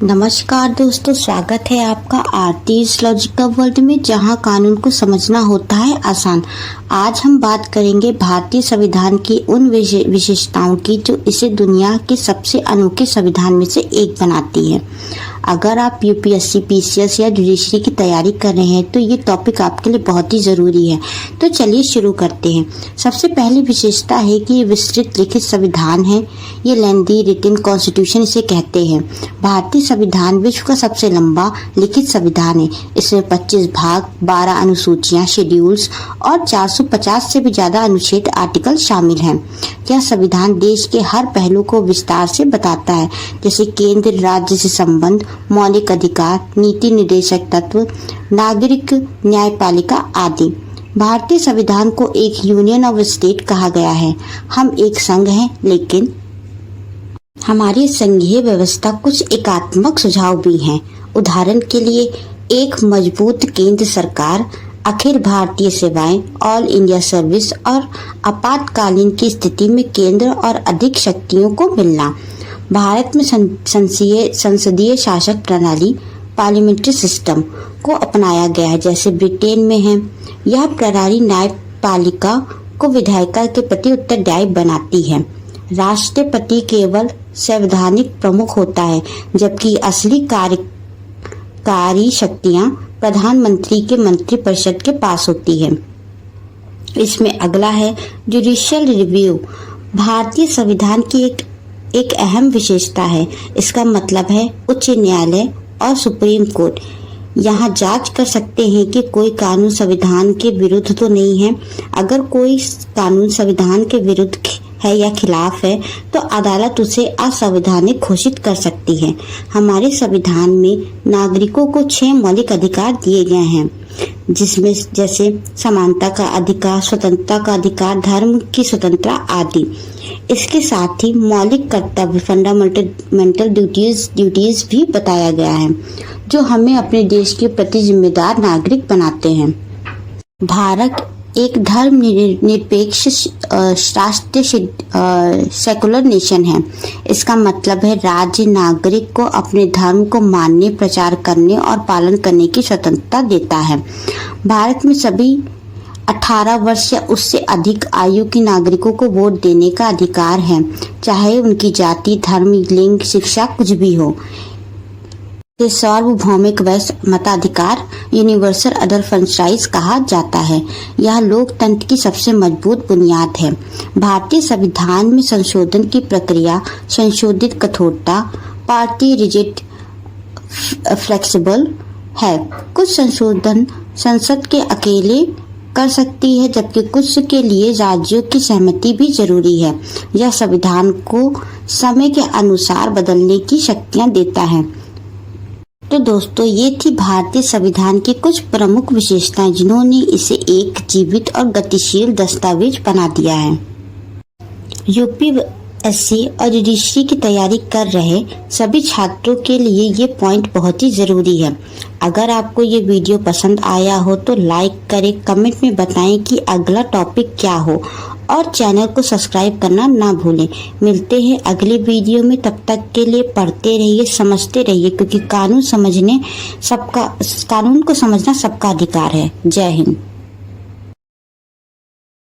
नमस्कार दोस्तों, स्वागत है आपका आरतीज लॉजिकल वर्ल्ड में, जहां कानून को समझना होता है आसान। आज हम बात करेंगे भारतीय संविधान की उन विशेषताओं की जो इसे दुनिया के सबसे अनोखे संविधान में से एक बनाती है। अगर आप यूपीएससी, पीसीएस या जुडिशरी की तैयारी कर रहे हैं तो ये टॉपिक आपके लिए बहुत ही ज़रूरी है। तो चलिए शुरू करते हैं। सबसे पहली विशेषता है कि ये विस्तृत लिखित संविधान है। ये लेंदी रिटन कॉन्स्टिट्यूशन इसे कहते हैं। भारतीय संविधान विश्व का सबसे लंबा लिखित संविधान है। इसमें 25 भाग, 12 अनुसूचियां, शेड्यूल्स और 450 से भी ज़्यादा अनुच्छेद, आर्टिकल शामिल हैं। यह संविधान देश के हर पहलू को विस्तार से बताता है, जैसे केंद्र राज्य से संबंध, मौलिक अधिकार, नीति निर्देशक तत्व, नागरिक न्यायपालिका आदि। भारतीय संविधान को एक यूनियन ऑफ स्टेट कहा गया है। हम एक संघ हैं, लेकिन हमारी संघीय व्यवस्था कुछ एकात्मक सुझाव भी हैं। उदाहरण के लिए, एक मजबूत केंद्र सरकार, अखिल भारतीय सेवाएं, ऑल इंडिया सर्विस और आपातकालीन की स्थिति में केंद्र और अधिक शक्तियों को मिलना। भारत में संसदीय शासक प्रणाली, पार्लियामेंट्री सिस्टम को अपनाया गया है, जैसे ब्रिटेन में है। यह प्रणाली न्यायपालिका को विधायिका के प्रति उत्तरदायी बनाती है। राष्ट्रपति केवल संवैधानिक प्रमुख होता है, जबकि असली कार्यकारी शक्तियां प्रधानमंत्री के मंत्रिपरिषद के पास होती है। इसमें अगला है जुडिशियल रिव्यू। भारतीय संविधान की एक अहम विशेषता है। इसका मतलब है उच्च न्यायालय और सुप्रीम कोर्ट यहाँ जांच कर सकते हैं कि कोई कानून संविधान के विरुद्ध तो नहीं है। अगर कोई कानून संविधान के विरुद्ध है या खिलाफ है तो अदालत उसे असंवैधानिक घोषित कर सकती है। हमारे संविधान में नागरिकों को 6 मौलिक अधिकार दिए गए हैं, जिसमें जैसे समानता का अधिकार, स्वतंत्रता का अधिकार, धर्म की स्वतंत्रता आदि। इसके साथ ही मौलिक कर्तव्य, फंडामेंटल ड्यूटीज भी बताया गया है, जो हमें अपने देश के प्रति जिम्मेदार नागरिक बनाते हैं। भारत एक धर्म निरपेक्ष राष्ट्रीय सेकुलर नेशन है। इसका मतलब है राज्य नागरिक को अपने धर्म को मानने, प्रचार करने और पालन करने की स्वतंत्रता देता है। भारत में सभी 18 वर्ष या उससे अधिक आयु के नागरिकों को वोट देने का अधिकार है, चाहे उनकी जाति, धर्म, लिंग, शिक्षा कुछ भी हो। सार्वभौमिक वैश्य मताधिकार, यूनिवर्सल अदर फ्रेंचाइज कहा जाता है। यह लोकतंत्र की सबसे मजबूत बुनियाद है। भारतीय संविधान में संशोधन की प्रक्रिया संशोधित कठोरता, पार्टी रिजिड फ्लेक्सिबल है। कुछ संशोधन संसद के अकेले कर सकती है, जबकि कुछ के लिए राज्यों की सहमति भी जरूरी है। यह संविधान को समय के अनुसार बदलने की शक्तियां देता है। तो दोस्तों, ये थी भारतीय संविधान की कुछ प्रमुख विशेषताएं, जिन्होंने इसे एक जीवित और गतिशील दस्तावेज बना दिया है। यूपीएससी और जुडिशरी की तैयारी कर रहे सभी छात्रों के लिए ये पॉइंट बहुत ही जरूरी है। अगर आपको ये वीडियो पसंद आया हो तो लाइक करें, कमेंट में बताएं कि अगला टॉपिक क्या हो और चैनल को सब्सक्राइब करना ना भूलें। मिलते हैं अगले वीडियो में। तब तक के लिए पढ़ते रहिए, समझते रहिए, क्योंकि कानून को समझना सबका अधिकार है। जय हिंद।